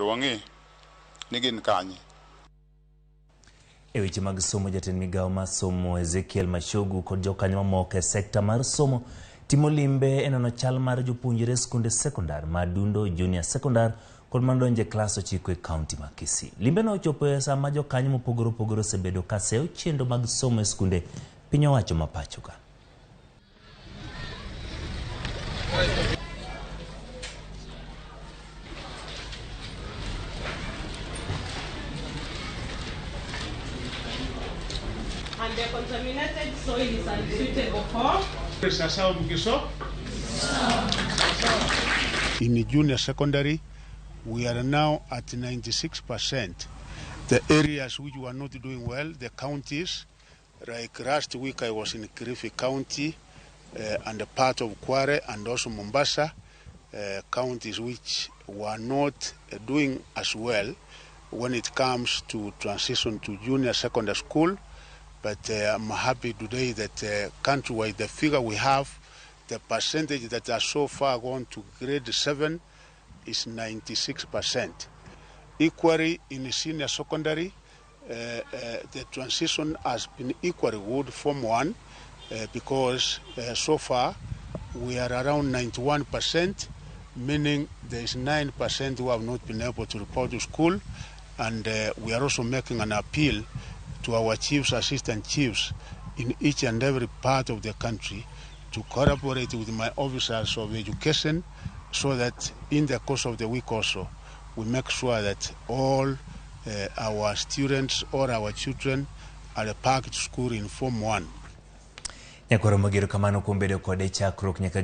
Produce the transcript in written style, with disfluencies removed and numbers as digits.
mondo wang'e ni gin kanye. E weche mag somo, jatend migawo mar somo Ezekiel Machogu kod jokanyo mamoko e sekta mar somo timo limbe e nono chal mar jopuonjre sikunde sekondar madundu Junior Sekondar kod madonjo e klas 9 e kaunti ma Kisii. Limbe no ochopo e sama jokanyo mopogore opogore osebedo ka seyo chenro mag somo e sikunde piny owacho ma pachoka. And the contaminated soil is unsuitable for in junior secondary. We are now at 96%. The areas which were not doing well, the counties, like last week I was in Kisii County and a part of Kware and also Mombasa, counties which were not doing as well when it comes to transition to junior secondary school. But I'm happy today that countrywide, the figure we have, the percentage that are so far gone to grade 7 is 96%. Equally in senior secondary, the transition has been equally good from 1 because so far we are around 91%, meaning there is 9% who have not been able to report to school, and we are also making an appeal to our chiefs, assistant chiefs in each and every part of the country to cooperate with my officers of education so that in the course of the week also we make sure that all our students or our children are packed to school in Form 1. Nyakoro magiro kamano kuom bedo kode chakruok nyaka